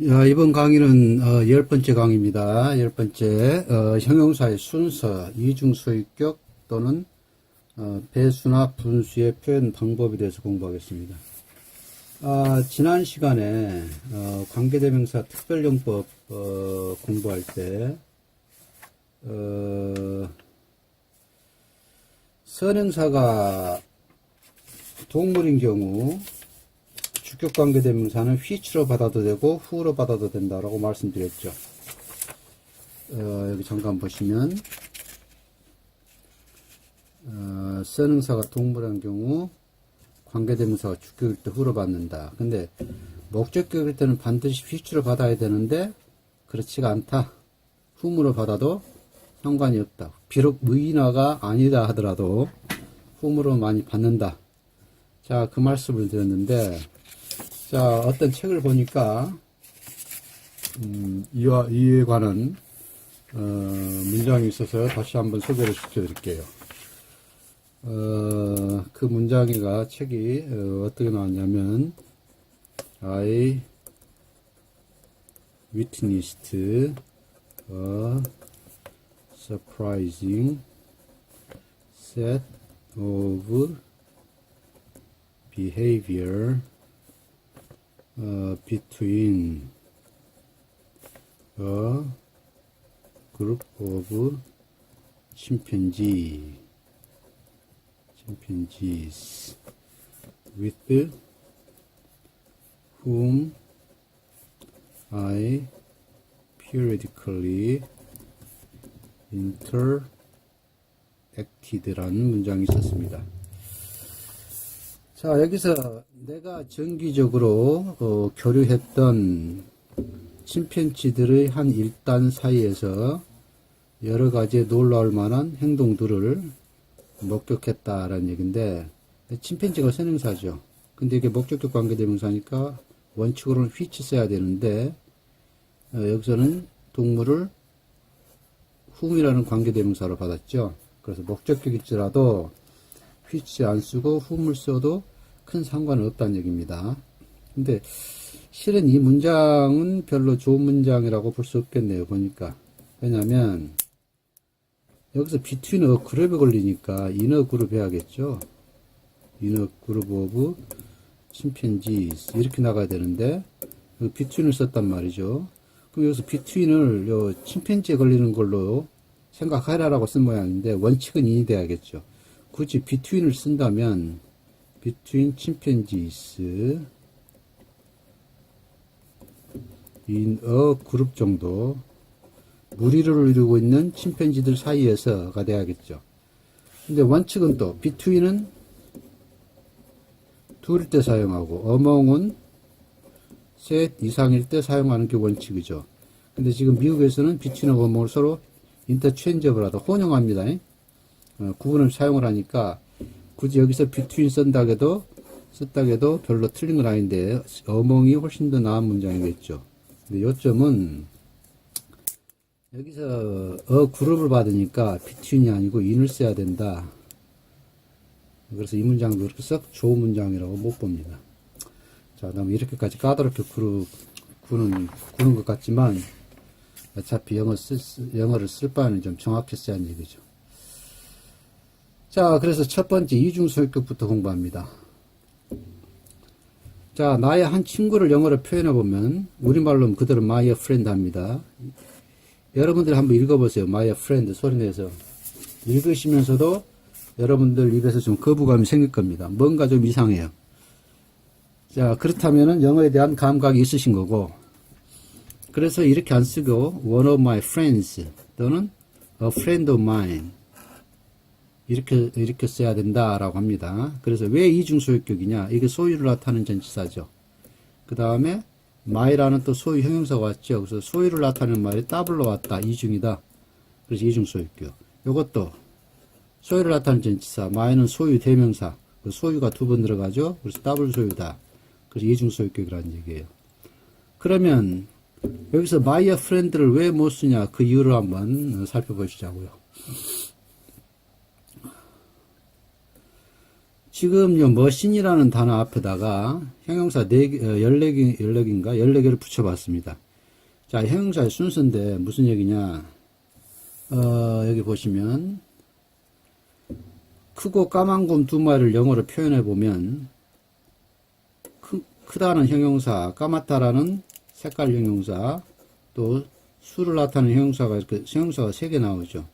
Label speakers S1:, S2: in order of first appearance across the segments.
S1: 야, 이번 강의는 10번째 강의입니다. 10번째 형용사의 순서, 이중소유격 또는 배수나 분수의 표현 방법에 대해서 공부하겠습니다. 지난 시간에 관계대명사 특별용법 공부할 때 선행사가 동물인 경우 주격관계대명사는 which로 받아도 되고 who로 받아도 된다라고 말씀드렸죠. 여기 잠깐 보시면 선행사가 동물인 경우 관계대명사가 주격일 때 who로 받는다. 근데 목적격일 때는 반드시 which로 받아야 되는데 그렇지가 않다. whom으로 받아도 상관이 없다. 비록 의인화가 아니다 하더라도 whom으로 많이 받는다. 자, 그 말씀을 드렸는데, 자, 어떤 책을 보니까 이에 관한 문장이 있어서 다시 한번 소개를 시켜드릴게요. 그 문장이가 책이 어떻게 나왔냐면 I witnessed a surprising set of behavior between a group of chimpanzees with whom I periodically interacted라는 문장이 있었습니다. 자, 여기서 내가 정기적으로 교류했던 침팬지들의 한 일단 사이에서 여러 가지 놀라울 만한 행동들을 목격했다라는 얘기인데, 침팬지가 선행사죠. 근데 이게 목적격 관계대명사니까 원칙으로는 which 써야 되는데, 여기서는 동물을 whom이라는 관계대명사로 받았죠. 그래서 목적격일지라도 which 안 쓰고 whom을 써도 큰 상관은 없다는 얘기입니다. 근데 실은 이 문장은 별로 좋은 문장이라고 볼 수 없겠네요. 보니까. 왜냐면 여기서 between a 그룹에 걸리니까 in a 그룹 해야겠죠. in a group of chimpanzees 이렇게 나가야 되는데 between을 썼단 말이죠. 그럼 여기서 between을 요 침팬지에 걸리는 걸로 생각하라라고 쓴 모양인데 원칙은 in이 돼야겠죠. 굳이 between을 쓴다면 between chimpanzees in a group 정도 무리를 이루고 있는 침팬지들 사이에서가 돼야겠죠. 근데 원칙은 또 between은 둘일 때 사용하고 among은 셋 이상일 때 사용하는 게 원칙이죠. 근데 지금 미국에서는 between하고 among을 서로 인터체인저블 하다 혼용합니다. 구분을 사용을 하니까 굳이 여기서 between 쓴다고 해도 별로 틀린 건 아닌데 among이 훨씬 더 나은 문장이겠죠. 근데 요점은 여기서 그룹을 받으니까 between이 아니고 in을 써야 된다. 그래서 이 문장도 그렇게 썩 좋은 문장이라고 못 봅니다. 자, 너무 이렇게까지 까다롭게 구는 것 같지만 어차피 영어를 쓸 바에는 좀 정확히 써야 하는 얘기죠. 자, 그래서 첫 번째 이중소유격부터 공부합니다. 자, 나의 한 친구를 영어로 표현해 보면 우리말로는 그대로 my friend 합니다. 여러분들 한번 읽어보세요. my friend 소리내서 읽으시면서도 여러분들 입에서 좀 거부감이 생길 겁니다. 뭔가 좀 이상해요. 자, 그렇다면은 영어에 대한 감각이 있으신 거고, 그래서 이렇게 안 쓰고 one of my friends 또는 a friend of mine 이렇게 써야 된다라고 합니다. 그래서 왜 이중소유격이냐? 이게 소유를 나타내는 전치사죠. 그 다음에 my라는 또 소유 형용사가 왔죠. 그래서 소유를 나타내는 말이 더블로 왔다. 이중이다. 그래서 이중소유격. 요것도 소유를 나타내는 전치사, my는 소유 대명사. 소유가 두 번 들어가죠. 그래서 더블 소유다. 그래서 이중소유격이라는 얘기예요. 그러면 여기서 my friend를 왜 못 쓰냐? 그 이유를 한번 살펴보시자고요. 지금 요 머신이라는 단어 앞에다가 형용사 14개를 붙여봤습니다. 자, 형용사의 순서인데 무슨 얘기냐? 여기 보시면 크고 까만 곰 두 마리를 영어로 표현해 보면 크다는 형용사, 까맣다라는 색깔 형용사, 또 수를 나타내는 형용사가 이렇게 형용사가 3개 나오죠.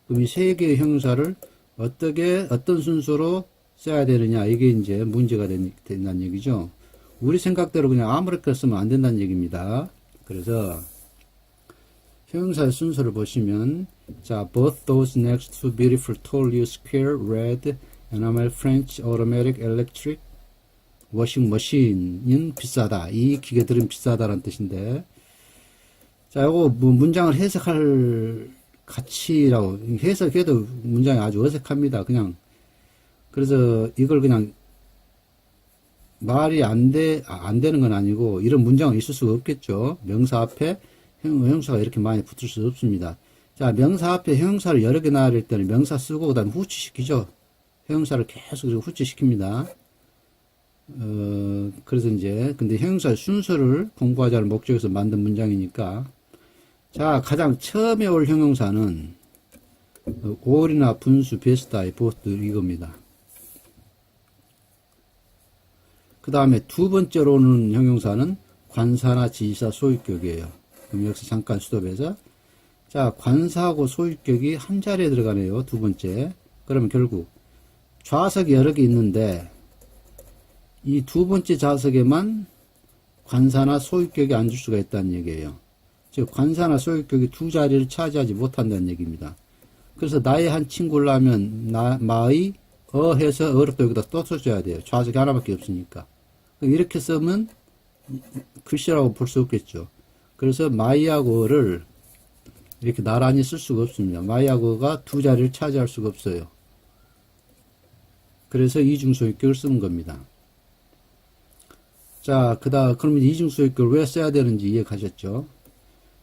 S1: 그럼 이 3개의 형용사를 어떤 순서로 써야 되느냐, 이게 이제 문제가 된다는 얘기죠. 우리 생각대로 그냥 아무렇게나 쓰면 안 된다는 얘기입니다. 그래서 형용사의 순서를 보시면, 자, both those next to beautiful tall U square red enamel French automatic electric washing machine은 비싸다. 이 기계들은 비싸다라는 뜻인데, 자, 요거 문장을 해석할 가치라고, 해석해도 문장이 아주 어색합니다. 그냥, 그래서 이걸 그냥 말이 안 되는 건 아니고, 이런 문장은 있을 수가 없겠죠. 명사 앞에 형용사가 이렇게 많이 붙을 수 없습니다. 자, 명사 앞에 형용사를 여러 개 나열할 때는 명사 쓰고 그 다음에 후치시키죠. 형용사를 계속 후치시킵니다. 그래서 이제, 근데 형용사의 순서를 공부하자는 목적에서 만든 문장이니까. 자, 가장 처음에 올 형용사는 all이나 분수, 베스트아이, 보스 이겁니다. 그 다음에 두 번째로 오는 형용사는 관사나 지시사, 소유격이에요. 그럼 여기서 잠깐 스톱해서, 자, 관사하고 소유격이 한 자리에 들어가네요. 두 번째. 그러면 결국 좌석이 여러 개 있는데 이 두 번째 좌석에만 관사나 소유격이 앉을 수가 있다는 얘기예요. 즉 관사나 소유격이 두 자리를 차지하지 못한다는 얘기입니다. 그래서 나의 한 친구를 하면 마의 해서 어렵다 여기다 또 써줘야 돼요. 좌석이 하나밖에 없으니까. 이렇게 쓰면 글씨라고 볼 수 없겠죠. 그래서 마이하고를 이렇게 나란히 쓸 수가 없습니다. 마이하고가 두 자리를 차지할 수가 없어요. 그래서 이중소유격을 쓰는 겁니다. 자, 그러면 이중소유격을 왜 써야 되는지 이해가셨죠?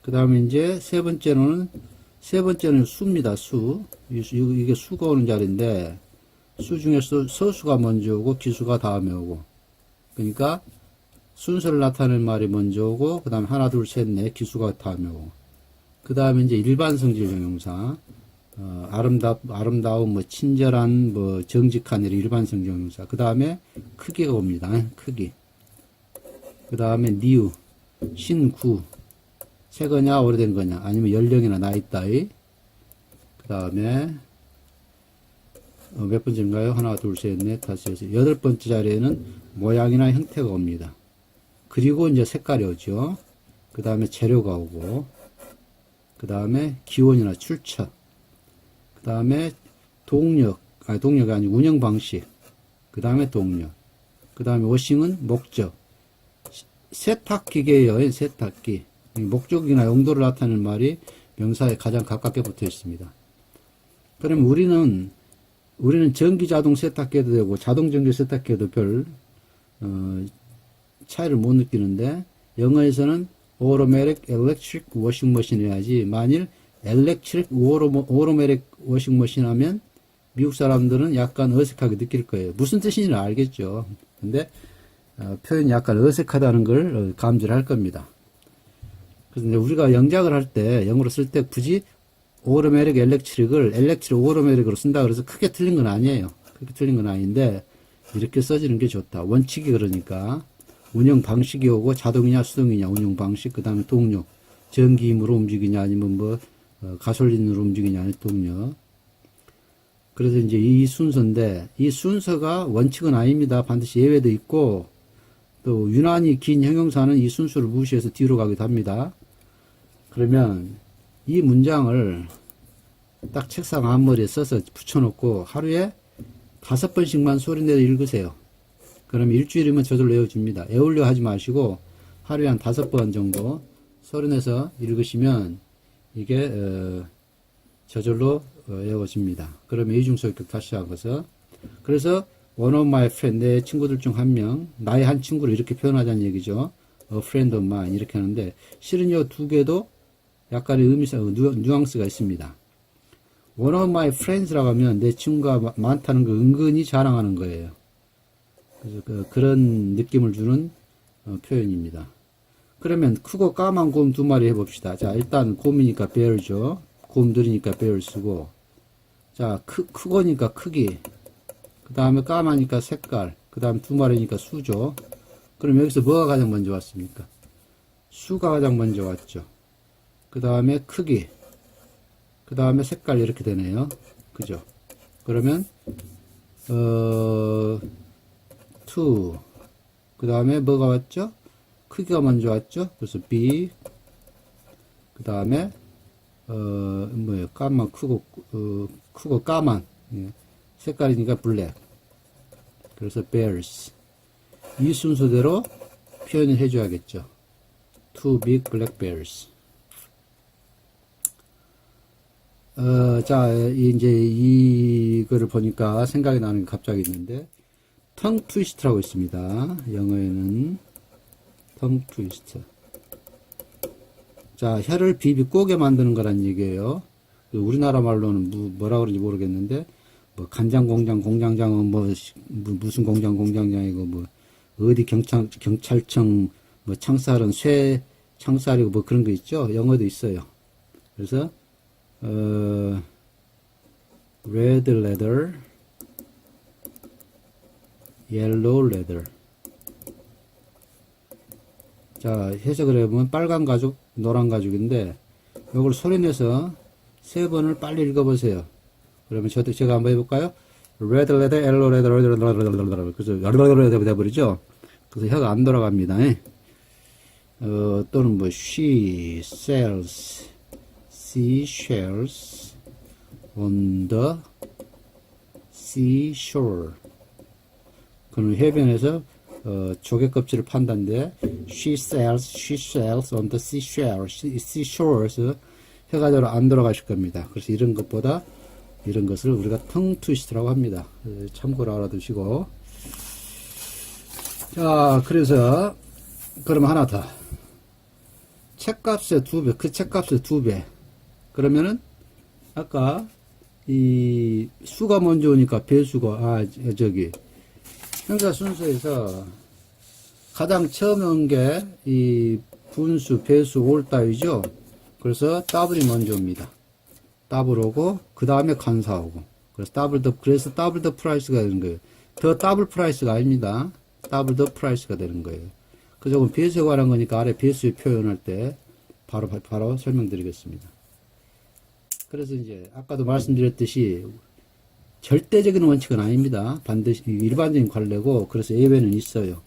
S1: 그 다음에 이제 세 번째는 수입니다. 수. 이게 수가 오는 자리인데, 수 중에서 서수가 먼저 오고 기수가 다음에 오고. 그러니까 순서를 나타내는 말이 먼저 오고, 그 다음에 하나, 둘, 셋, 넷, 기수가 다음에 오고. 그 다음에 이제 일반 성질 형용사, 아름다운, 친절한, 정직한 이런 일반 성질 형용사. 그 다음에 크기가 옵니다. 크기. 그 다음에 니우, 신구, 새 거냐, 오래된 거냐, 아니면 연령이나 나이 따위. 그 다음에, 몇 번째인가요? 하나, 둘, 셋, 넷, 다섯, 여섯. 8번째 자리에는 모양이나 형태가 옵니다. 그리고 이제 색깔이 오죠. 그 다음에 재료가 오고, 그 다음에 기원이나 출처, 그 다음에 동력이 아니고 운영 방식, 그 다음에 동력, 그 다음에 워싱은 목적. 세탁기계예요. 세탁기. 목적이나 용도를 나타내는 말이 명사에 가장 가깝게 붙어 있습니다. 그럼 우리는 전기 자동 세탁기도 되고 자동 전기 세탁기도 별 차이를 못 느끼는데, 영어에서는 automatic electric washing machine 해야지, 만일 electric automatic washing machine 하면 미국 사람들은 약간 어색하게 느낄 거예요. 무슨 뜻인지는 알겠죠. 근데 표현이 약간 어색하다는 걸 감지를 할 겁니다. 그래서 우리가 영작을 할 때, 영어로 쓸 때 굳이 automatic electric을 electric automatic으로 쓴다 그래서 크게 틀린 건 아니에요. 크게 틀린 건 아닌데, 이렇게 써지는 게 좋다. 원칙이 그러니까. 운영 방식이 오고, 자동이냐 수동이냐 운영 방식, 그 다음에 동력, 전기 힘으로 움직이냐 아니면 가솔린으로 움직이냐 아니면 동력. 그래서 이제 이 순서인데, 이 순서가 원칙은 아닙니다. 반드시 예외도 있고, 또 유난히 긴 형용사는 이 순서를 무시해서 뒤로 가기도 합니다. 그러면 이 문장을 딱 책상 앞머리에 써서 붙여놓고 하루에 5번씩만 소리내서 읽으세요. 그럼 일주일이면 저절로 외워집니다. 애우려 하지 마시고 하루에 한 5번 정도 소리내서 읽으시면 이게 저절로 외워집니다. 그러면 이중소유격 다시 하고서, 그래서 one of my friend, 내 친구들 중 한 명, 나의 한 친구를 이렇게 표현하자는 얘기죠. a friend of mine 이렇게 하는데, 실은 이 두 개도 약간의 뉘앙스가 있습니다. one of my friends라고 하면 내 친구가 많다는 거 은근히 자랑하는 거예요. 그래서 그런 느낌을 주는 표현입니다. 그러면 크고 까만 곰 두 마리 해봅시다. 자, 일단 곰이니까 bear죠. 곰들이니까 bear 쓰고, 자, 크고니까 크기, 그 다음에 까마니까 색깔, 그 다음 두 마리니까 수죠. 그럼 여기서 뭐가 가장 먼저 왔습니까? 수가 가장 먼저 왔죠. 그 다음에 크기, 그 다음에 색깔 이렇게 되네요. 그죠? 그러면 two, 그 다음에 뭐가 왔죠? 크기가 먼저 왔죠? 그래서 B, 그 다음에 뭐예요? 까만, 크고 까만, 예. 색깔이니까 블랙. 그래서 bears. 이 순서대로 표현을 해줘야겠죠. Two big black bears. 자, 이제 이거를 보니까 생각이 나는 게 갑자기 있는데, tongue twist라고 있습니다. 영어에는 tongue twist. 자, 혀를 비비꼬게 만드는 거란 얘기예요. 우리나라 말로는 뭐라 그런지 모르겠는데, 뭐 간장 공장 공장장은 무슨 공장 공장장이고 뭐 어디 경찰청 뭐 창살은 쇠 창살이고 뭐 그런 거 있죠. 영어도 있어요. 그래서 red leather, yellow leather. 자, 해석을 해보면 빨간 가죽, 노란 가죽인데 이걸 소리내서 3번을 빨리 읽어보세요. 그러면 제가 한번 해볼까요? red leather, yellow leather, 그래서 레더 돼버리죠. 그래서 혀가 안 돌아갑니다. 또는 뭐 she sells seashells on the seashore. 그는 해변에서 조개 껍질을 판다는데 she sells on the seashore에서 혀가 안 돌아가실 겁니다. 그래서 이런 것보다 이런 것을 우리가 tongue twist라고 합니다. 참고로 알아두시고. 자, 그래서 그럼 하나 더. 책값의 2배, 그 책값의 2배. 그러면은 아까 이 수가 먼저 오니까 배수가 형사 순서에서 가장 처음에 온 게 이 분수, 배수, 올 따위죠. 그래서 더블이 먼저 옵니다. 더블 오고 그 다음에 간사 오고 그래서 더블 더 프라이스가 되는 거예요. 더 더블 프라이스가 아닙니다. 더블 더 프라이스가 되는 거예요. 그 조금 배수에 관한 거니까 아래 배수에 표현할 때 바로 설명드리겠습니다. 그래서 이제 아까도 말씀드렸듯이 절대적인 원칙은 아닙니다. 반드시 일반적인 관례고 그래서 예외는 있어요.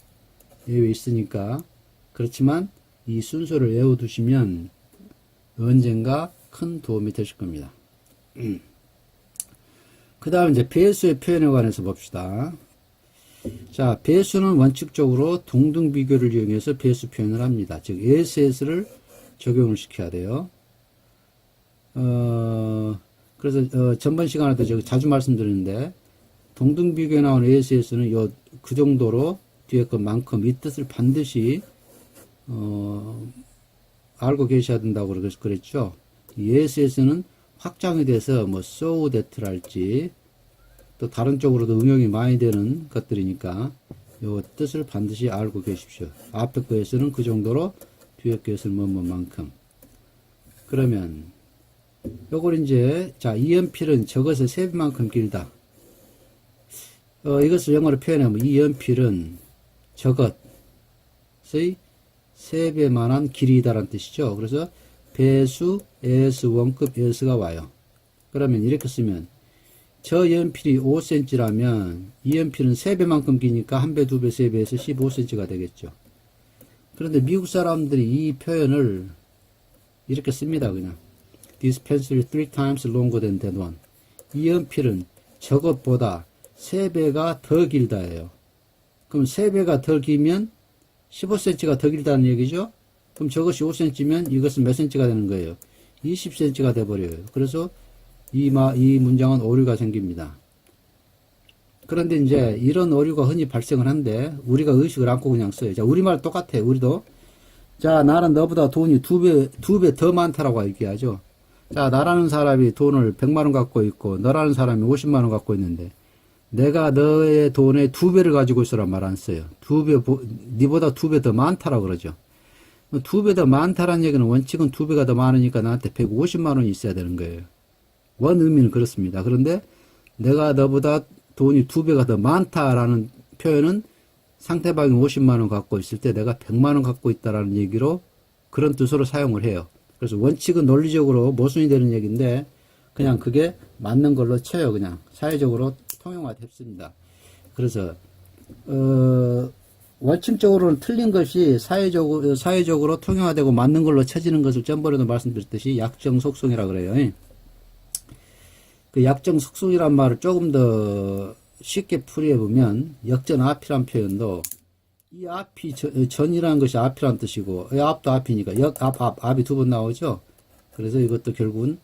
S1: 예외 있으니까 그렇지만 이 순서를 외워두시면 언젠가 큰 도움이 되실 겁니다. 그 다음 이제 배수의 표현에 관해서 봅시다. 자, 배수는 원칙적으로 동등 비교를 이용해서 배수 표현을 합니다. 즉, ASS를 적용을 시켜야 돼요. 그래서, 전번 시간에도 제가 자주 말씀드렸는데, 동등 비교에 나온 ASS는 그 정도로 뒤에 것만큼 이 뜻을 반드시, 알고 계셔야 된다고 그랬죠. ASS는 확장이 돼서 뭐 so that랄지 또 다른 쪽으로도 응용이 많이 되는 것들이니까 요 뜻을 반드시 알고 계십시오. 앞에 거에서는 그 정도로 뒤에 거에서는 뭐만큼. 그러면 요걸 이제 자 이연필은 저것의 3배만큼 길다. 이것을 영어로 표현하면 이연필은 저것의 3배만한 길이다라는 뜻이죠. 그래서 배수 S1급 S가 와요. 그러면 이렇게 쓰면 저 연필이 5cm라면 이 연필은 3배만큼 기니까 1배, 2배, 3배에서 15cm가 되겠죠. 그런데 미국 사람들이 이 표현을 이렇게 씁니다. 그냥 This pencil is 3 times longer than that one. 이 연필은 저것보다 3배가 더 길다예요. 그럼 3배가 더 길면 15cm가 더 길다는 얘기죠. 그럼 저것이 5cm면 이것은 몇 cm가 되는 거예요? 20cm가 돼버려요. 그래서 이 문장은 오류가 생깁니다. 그런데 이제 이런 오류가 흔히 발생을 한데 우리가 의식을 않고 그냥 써요. 자, 우리말 똑같아요. 우리도. 자, 나는 너보다 돈이 2배 더 많다라고 얘기하죠. 자, 나라는 사람이 돈을 100만원 갖고 있고 너라는 사람이 50만원 갖고 있는데 내가 너의 돈의 2배를 가지고 있어란 말 안 써요. 니보다 2배 더 많다라고 그러죠. 2배 더 많다라는 얘기는 원칙은 2배가 더 많으니까 나한테 150만 원이 있어야 되는 거예요. 원 의미는 그렇습니다. 그런데 내가 너보다 돈이 2배가 더 많다라는 표현은 상대방이 50만 원 갖고 있을 때 내가 100만 원 갖고 있다라는 얘기로 그런 뜻으로 사용을 해요. 그래서 원칙은 논리적으로 모순이 되는 얘기인데 그냥 그게 맞는 걸로 쳐요. 그냥 사회적으로 통용화됐습니다. 그래서 원칙적으로는 틀린 것이 사회적으로 통용화되고 맞는 걸로 쳐지는 것을 전번에도 말씀드렸듯이 약정 속성이라 그래요. 그 약정 속성이란 말을 조금 더 쉽게 풀이해보면 역전 앞이란 표현도 이 앞이 전이라는 것이 앞이란 뜻이고 앞도 앞이니까 앞이 2번 나오죠. 그래서 이것도 결국은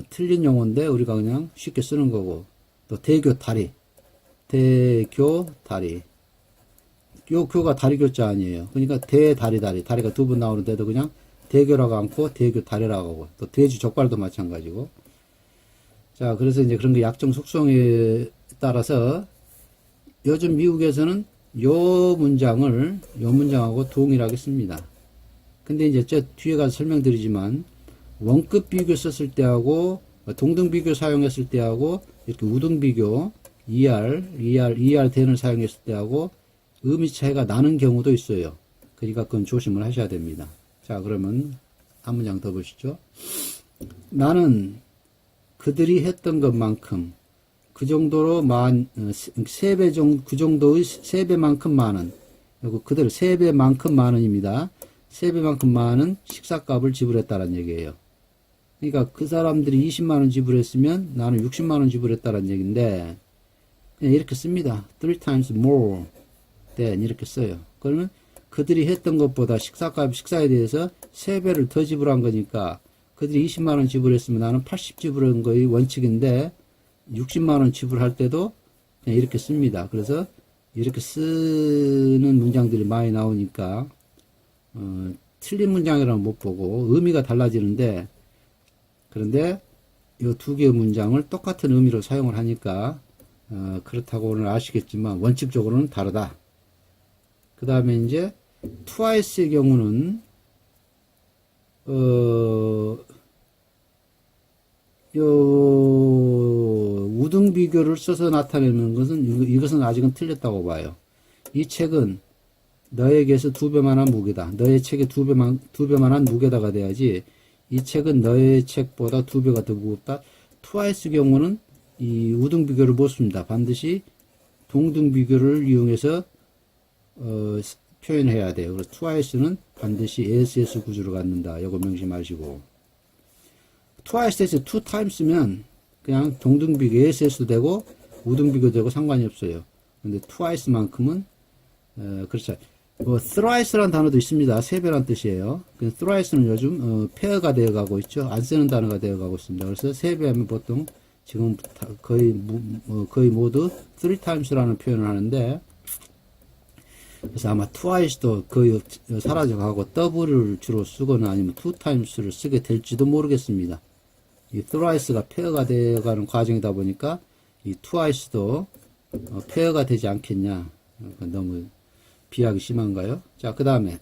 S1: 틀린 용어인데 우리가 그냥 쉽게 쓰는 거고 또 대교 다리 요 교가 다리 교자 아니에요. 그러니까 다리가 2번 나오는데도 그냥 대교라고 않고 대교 다리라고 하고 또 돼지 족발도 마찬가지고. 자, 그래서 이제 그런 게 약정 속성에 따라서 요즘 미국에서는 요 문장하고 동일하게 씁니다. 근데 이제 저 뒤에 가서 설명드리지만 원급 비교 썼을 때하고 동등 비교 사용했을 때하고 이렇게 우등 비교 ER 대를 사용했을 때하고 의미 차이가 나는 경우도 있어요. 그러니까 그건 조심을 하셔야 됩니다. 자, 그러면 한 문장 더 보시죠. 나는 그들이 했던 것만큼 그 정도로 그 정도의 3배만큼 많은, 그리고 그들 3배만큼 많은입니다. 3배만큼 많은 식사값을 지불했다는 얘기예요. 그러니까 그 사람들이 20만원 지불했으면 나는 60만원 지불했다는 얘기인데, 그냥 이렇게 씁니다. 3 times more than 이렇게 써요. 그러면 그들이 했던 것보다 식사에 대해서 3배를 더 지불한 거니까 그들이 20만원 지불했으면 나는 80 지불한 거의 원칙인데 60만원 지불할 때도 그냥 이렇게 씁니다. 그래서 이렇게 쓰는 문장들이 많이 나오니까 틀린 문장이라는 못 보고 의미가 달라지는데, 그런데 이 2개의 문장을 똑같은 의미로 사용을 하니까 그렇다고는 아시겠지만 원칙적으로는 다르다. 그 다음에 이제 twice의 경우는 우등 비교를 써서 나타내는 것은 이것은 아직은 틀렸다고 봐요. 이 책은 너에게서 2배만한 무게다. 너의 책에 2배만한 무게다가 돼야지 이 책은 너의 책보다 2배가 더 무겁다. twice 경우는 이 우등 비교를 못 씁니다. 반드시 동등 비교를 이용해서 표현해야 돼요. 그래서 twice는 반드시 ASS 구조로 갖는다. 이거 명심하시고, twice 대신 two times면 그냥 동등 비교 ASS도 되고 우등 비교 되고 상관이 없어요. 근데 twice만큼은 그렇죠. thrice라는 단어도 있습니다. 3배란 뜻이에요. thrice는 요즘 폐허가 되어가고 있죠. 안 쓰는 단어가 되어가고 있습니다. 그래서 3배 하면 보통 지금 거의 모두 3 times라는 표현을 하는데, 그래서 아마 twice도 거의 사라져가고 double을 주로 쓰거나 아니면 2 times를 쓰게 될지도 모르겠습니다. 이 thrice가 폐허가 되어가는 과정이다 보니까 이 twice도 폐허가 되지 않겠냐. 너무 비약이 심한가요? 자, 그 다음에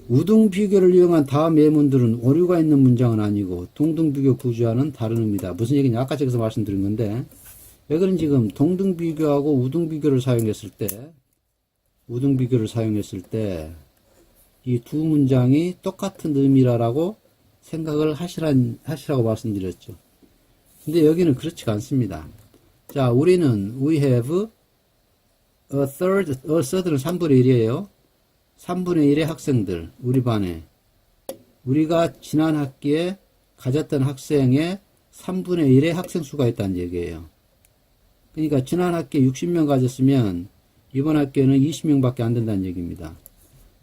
S1: 우등 비교를 이용한 다음 예문들은 오류가 있는 문장은 아니고 동등 비교 구조와는 다른 의미다. 무슨 얘기냐? 아까 저기서 말씀드린 건데, 여기는 지금 동등 비교하고 우등 비교를 사용했을 때 이 두 문장이 똑같은 의미라고 생각을 하시라고 말씀드렸죠. 근데 여기는 그렇지가 않습니다. 자, 우리는 we have a third는 3분의 1이에요. 3분의 1의 학생들, 우리 반에 우리가 지난 학기에 가졌던 학생의 3분의 1의 학생 수가 있다는 얘기예요. 그러니까 지난 학기에 60명 가졌으면 이번 학기에는 20명밖에 안 된다는 얘기입니다.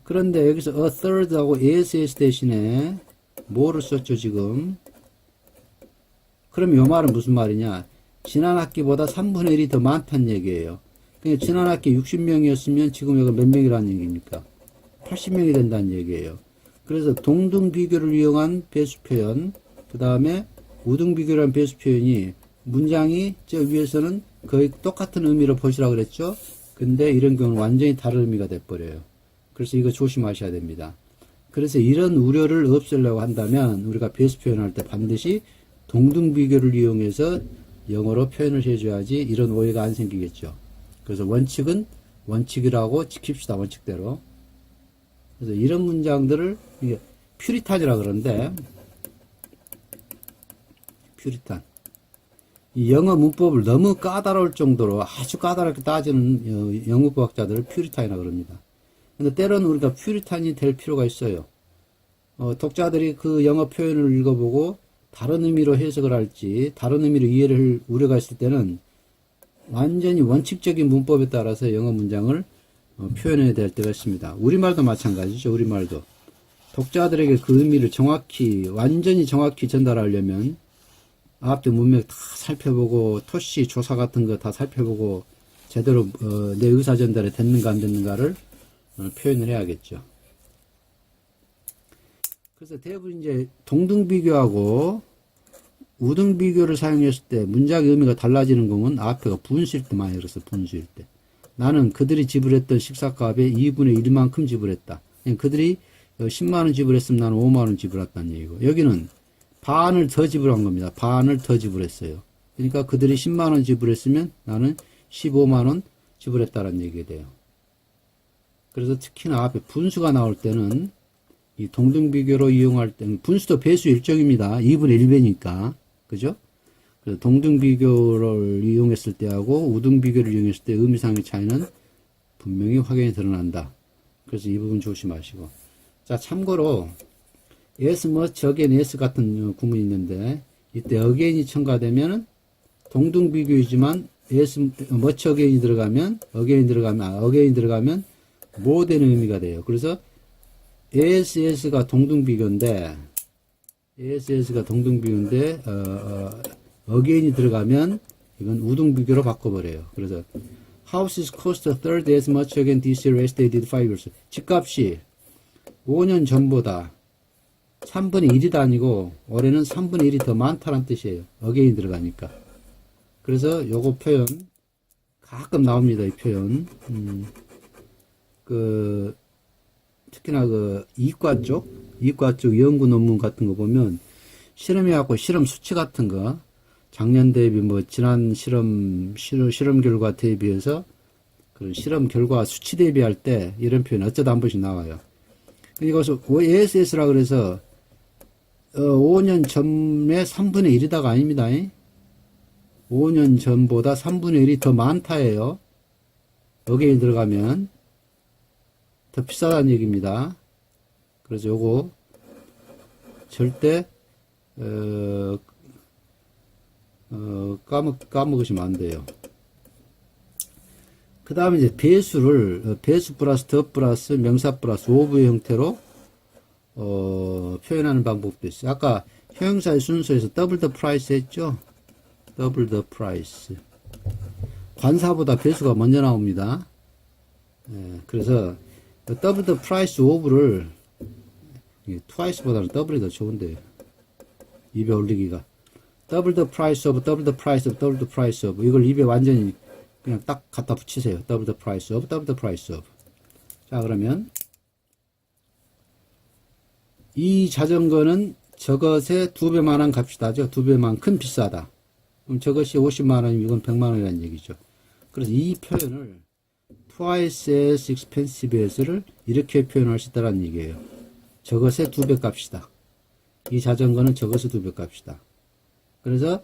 S1: 그런데 여기서 a third하고 ASS 대신에 뭐를 썼죠 지금? 그럼 이 말은 무슨 말이냐? 지난 학기보다 3분의 1이 더 많다는 얘기예요. 그러니까 지난 학기 60명이었으면 지금 여기 몇 명이라는 얘기입니까? 80명이 된다는 얘기예요. 그래서 동등 비교를 이용한 배수 표현, 그 다음에 우등 비교라는 배수 표현이 문장이 저 위에서는 거의 똑같은 의미로 보시라고 그랬죠? 근데 이런 경우는 완전히 다른 의미가 돼버려요. 그래서 이거 조심하셔야 됩니다. 그래서 이런 우려를 없애려고 한다면 우리가 배수 표현할 때 반드시 동등비교를 이용해서 영어로 표현을 해줘야지 이런 오해가 안 생기겠죠. 그래서 원칙은 원칙이라고 지킵시다. 원칙대로. 그래서 이런 문장들을 이게 퓨리탄이라 그러는데 퓨리탄. 이 영어 문법을 너무 까다로울 정도로 아주 까다롭게 따지는 영문법학자들을 퓨리탄이라 그럽니다. 근데 때로는 우리가 퓨리탄이 될 필요가 있어요. 독자들이 그 영어 표현을 읽어보고 다른 의미로 해석을 할지 다른 의미로 이해를 우려가 있을 때는 완전히 원칙적인 문법에 따라서 영어 문장을 표현해야 될 때가 있습니다. 우리말도 마찬가지죠. 우리말도 독자들에게 그 의미를 정확히 완전히 정확히 전달하려면 앞뒤 문맥 다 살펴보고 토시 조사 같은 거 다 살펴보고 제대로 내 의사 전달이 됐는가 안 됐는가를 표현을 해야겠죠. 그래서 대부분 이제 동등 비교하고 우등 비교를 사용했을 때 문장의 의미가 달라지는 경우는 앞에가 분수일 때 많이 들었어. 분수일 때. 나는 그들이 지불했던 식사값의 2분의 1만큼 지불했다. 그들이 10만원 지불했으면 나는 5만원 지불했다는 얘기고 여기는 반을 더 지불한 겁니다. 반을 더 지불했어요. 그러니까 그들이 10만원 지불했으면 나는 15만원 지불했다는 얘기가 돼요. 그래서 특히나 앞에 분수가 나올 때는 이 동등비교로 이용할 때는 분수도 배수 일정입니다. 2분의 1배니까. 그죠? 그래서 동등비교를 이용했을 때하고 우등비교를 이용했을 때 의미상의 차이는 분명히 확연히 드러난다. 그래서 이 부분 조심하시고. 자, 참고로 as much again as 같은 구문이 있는데 이때 again이 첨가되면 동등비교이지만 as much again이 들어가면 again이 들어가면 more된 의미가 돼요. 그래서 ASS가 동등비교인데 again이 들어가면 이건 우등비교로 바꿔버려요. 그래서 houses cost a third as much again this year as they did 5 years. 집값이 5년 전보다 3분의 1이 아니고 올해는 3분의 1이 더 많다는 뜻이에요. again이 들어가니까. 그래서 요거 표현 가끔 나옵니다. 이 표현. 특히나 이과 쪽 연구 논문 같은 거 보면 실험해갖고 실험 수치 같은 거 작년 대비 지난 실험 결과 대비해서 그런 실험 결과 수치 대비할 때 이런 표현 어쩌다 한 번씩 나와요. 이것을 ASS라 그래서 5년 전에 3분의 1이다가 아닙니다. 5년 전보다 3분의 1이 더 많다예요. 여기에 들어가면 더 비싸다는 얘기입니다. 그래서 요거 절대 까먹으시면 안 돼요. 그 다음에 이제 배수 플러스 더 플러스 명사 플러스 오브의 형태로 표현하는 방법도 있어요. 아까 형용사의 순서에서 더블 더 프라이스 했죠? 더블 더 프라이스. 관사보다 배수가 먼저 나옵니다. 그래서 더블 더 프라이스 오브를 트와이스보다는 더블이 더 좋은데 입에 올리기가 더블 더 프라이스 오브 더블 더 프라이스 오브 더블 더 프라이스 오브 이걸 입에 완전히 그냥 딱 갖다 붙이세요. 더블 더 프라이스 오브 더블 더 프라이스 오브. 자, 그러면 이 자전거는 저것의 2배만한 값이다죠. 2배만큼 비싸다. 그럼 저것이 50만원이면 이건 100만원이라는 얘기죠. 그래서 이 표현을 twice as expensive as를 이렇게 표현할 수 있다는 얘기예요. 저것의 2배 값이다. 이 자전거는 저것의 2배 값이다. 그래서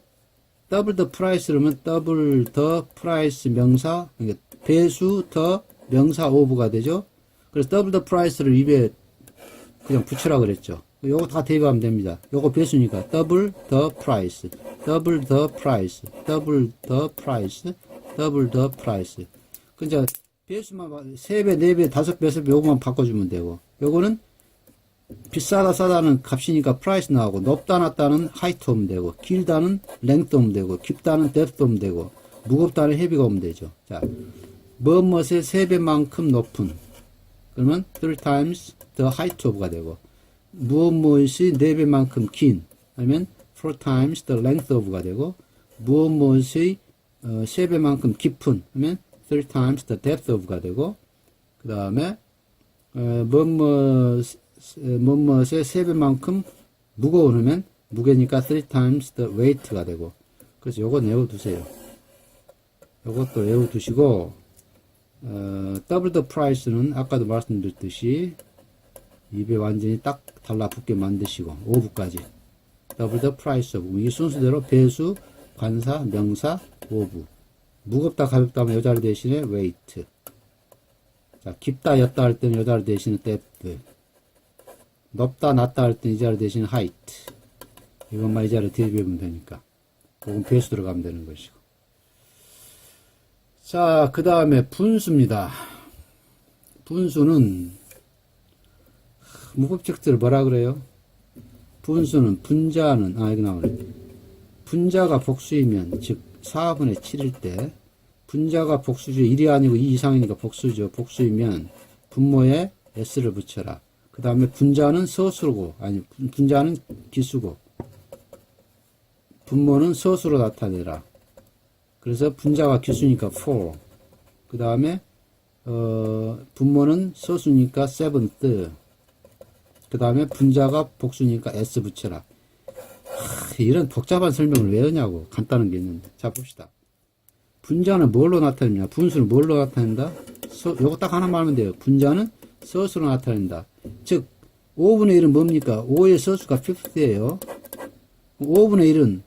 S1: 더블 더 프라이스 그러면 더블 더 프라이스 명사 그러니까 배수 더 명사 오브가 되죠. 그래서 더블 더 프라이스를 입에 그냥 붙이라고 그랬죠. 요거 다 대입하면 됩니다. 요거 배수니까 더블 더 프라이스 더블 더 프라이스 더블 더 프라이스 더블 더 프라이스. 그러니까 배수만 3배, 4배, 5배, 요거만 바꿔주면 되고 요거는 비싸다 싸다는 값이니까 프라이스 나오고 높다 낮다는 하이트 오면 되고 길다는 랭트 오면 되고 깊다는 데프트 오면 되고 무겁다는 헤비가 오면 되죠. 자, 무엇의 3배만큼 높은 그러면 3 times the height of가 되고 무엇이 4배만큼 긴 하면 4 times the length of가 되고 무엇무엇의 3배만큼 깊은 하면 3 times the depth of가 되고, 그 다음에 무엇무엇의 3배만큼 무거운 하면 무게니까 3 times the weight가 되고, 그래서 요거 외워두세요. 요것도 외워두시고, double the price는 아까도 말씀드렸듯이 입에 완전히 딱 달라붙게 만드시고 5부까지 double the price of, 이 순서대로 배수, 관사, 명사, 5부. 무겁다 가볍다 하면 요 자리 대신에 weight. 자, 깊다 옅다 할 때는 요 자리 대신에 depth. 높다 낮다 할 때는 이 자리 대신에 height. 이것만 이 자리에 대입하면 되니까 그건 배수 들어가면 되는 것이고. 자, 그 다음에 분수입니다. 분수는 무법칙들 뭐라 그래요? 분수는 분자는, 여기 나오네. 분자가 복수이면, 즉 4분의 7일 때 분자가 복수죠. 1이 아니고 2 이상이니까 복수죠. 복수이면 분모에 s를 붙여라. 그 다음에 분자는 서수고, 아니 분자는 기수고 분모는 서수로 나타내라. 그래서 분자가 기수니까 4. 그 다음에 분모는 서수니까 7th. 그 다음에 분자가 복수니까 s 붙여라. 이런 복잡한 설명을 왜 하냐고. 간단한 게 있는데. 자, 봅시다. 분자는 뭘로 나타내냐? 분수는 뭘로 나타낸다? 요거 딱 하나만 하면 돼요. 분자는 서수로 나타낸다. 즉 5분의 1은 뭡니까? 5의 서수가 50예요. 5분의 1은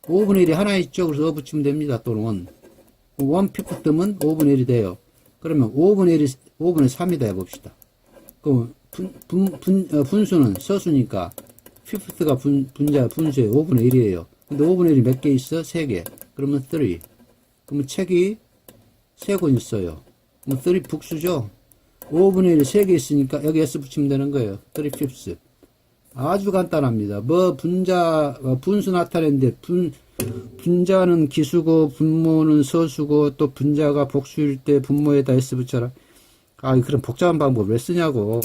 S1: 5분의 1이 하나 있죠. 그래서 붙이면 됩니다. 또는 1 50면 5분의 1이 돼요. 그러면 5분의 1이 5분의 3이다 해봅시다. 그럼 분수는 서수니까 50가 분수의 5분의 1이에요. 근데 5분의 1이 몇 개 있어? 3개. 그러면 3. 그러면 책이 3권 있어요. 그럼 3 복수죠? 5분의 1이 3개 있으니까 여기 S 붙이면 되는 거예요. 3 fifths. 아주 간단합니다. 분수 나타내는데, 분자는 기수고, 분모는 서수고, 또 분자가 복수일 때 분모에다 S 붙여라. 그런 복잡한 방법 왜 쓰냐고.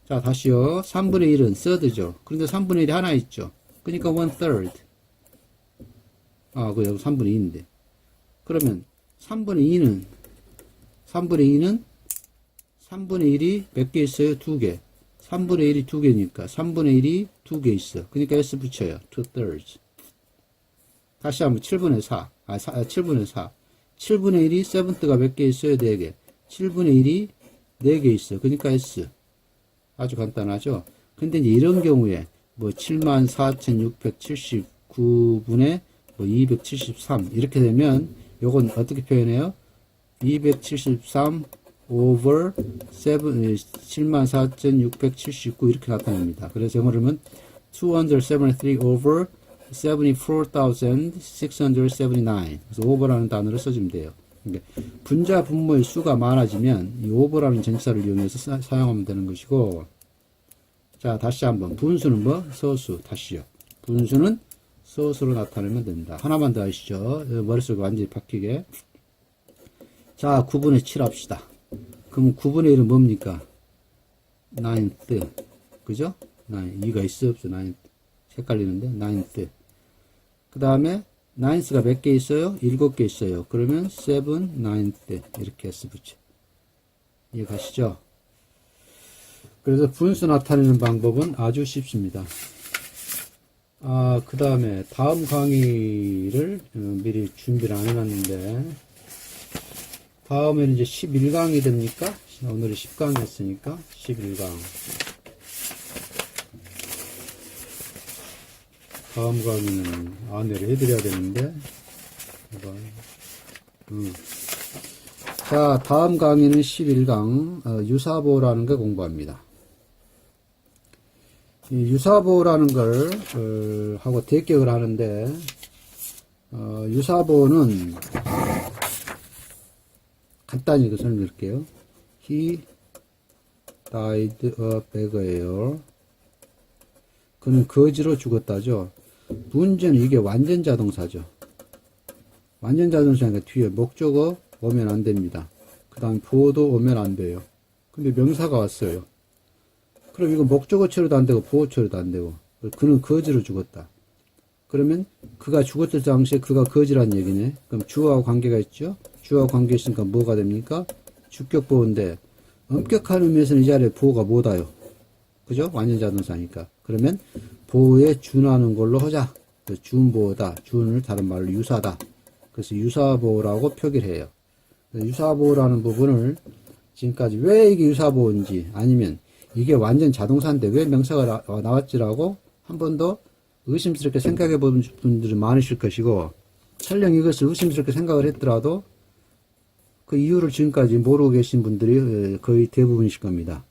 S1: 자, 다시요. 3분의 1은 third죠. 그런데 3분의 1이 하나 있죠. 그러니까 1/3. 그 여기 3분의 2인데. 그러면 3분의 2는 3분의 1이 몇 개 있어요? 2개. 3분의 1이 2개니까 3분의 1이 2개 있어. 그러니까 S 붙여요. 2/3. 다시 한번 7분의 4. 7분의 4. 7분의 1이 7th가 몇 개 있어요? 4개. 7분의 1이 4개 있어. 그러니까 S. 아주 간단하죠? 근데 이제 이런 경우에 74,679분의 273 이렇게 되면 요건 어떻게 표현해요? 273 over 74,679 이렇게 나타납니다. 그래서 영어로 하면 273 over 74,679. 그래서 over라는 단어를 써주면 돼요. 그러니까 분자 분모의 수가 많아지면 이 over라는 전치사를 이용해서 사용하면 되는 것이고, 자, 다시 한번 분수는 서수. 다시요. 분수는 서수로 나타내면 된다. 하나만 더 하시죠. 머릿속에 완전히 바뀌게. 자, 9분의 7 합시다. 그럼 9분의 1은 뭡니까? 9th. 그죠? 2가 있어 없어? 9th. 헷갈리는데 9th. 그 다음에 9th가 몇 개 있어요? 7개 있어요. 그러면 7, 9th 이렇게 S 붙여. 이해가시죠? 그래서 분수 나타내는 방법은 아주 쉽습니다. 그 다음에 다음 강의를 미리 준비를 안 해놨는데, 다음에는 이제 11강이 됩니까? 오늘이 10강이 했으니까 11강. 다음 강의는 안내를 해드려야 되는데, 자, 다음 강의는 11강 유사보라는 걸 공부합니다. 이 유사보라는 걸 하고 대격을 하는데, 유사보는 간단히 설명드릴게요. He died a beggar. 그는 거지로 죽었다죠. 문제는 이게 완전 자동사죠. 완전 자동사니까 뒤에 목적어 오면 안 됩니다. 그 다음 보호도 오면 안 돼요. 근데 명사가 왔어요. 그럼 이거 목적어 처리도 안 되고 보호 처리도 안 되고, 그는 거지로 죽었다. 그러면 그가 죽었을 당시에 그가 거지란 얘기네. 그럼 주어하고 관계가 있죠? 주어하고 관계 있으니까 뭐가 됩니까? 주격보호인데, 엄격한 의미에서는 이 자리에 보호가 뭐다요? 그죠? 완전자동사니까. 그러면 보호에 준하는 걸로 하자. 준보호다. 준을 다른 말로 유사다. 그래서 유사보호라고 표기를 해요. 유사보호라는 부분을 지금까지 왜 이게 유사보호인지 아니면 이게 완전 자동사인데 왜 명사가 나왔지라고 한 번 더 의심스럽게 생각해 본 분들이 많으실 것이고, 설령 이것을 의심스럽게 생각을 했더라도 그 이유를 지금까지 모르고 계신 분들이 거의 대부분이실 겁니다.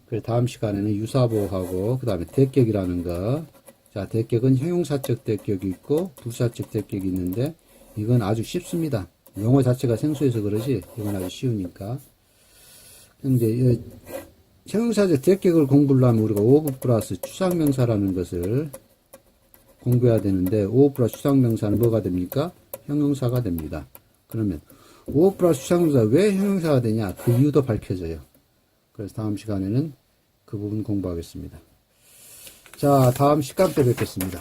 S1: 그래서 다음 시간에는 유사보호하고 그 다음에 대격이라는 거. 자, 대격은 형용사적 대격이 있고 부사적 대격이 있는데 이건 아주 쉽습니다. 용어 자체가 생소해서 그러지 이건 아주 쉬우니까. 근데 형용사적 대격을 공부를 하면 우리가 오브 플러스 추상명사라는 것을 공부해야 되는데 오브 플러스 추상명사는 뭐가 됩니까? 형용사가 됩니다. 그러면 오브 플러스 추상명사 왜 형용사가 되냐? 그 이유도 밝혀져요. 그래서 다음 시간에는 그 부분 공부하겠습니다. 자, 다음 시간 때 뵙겠습니다.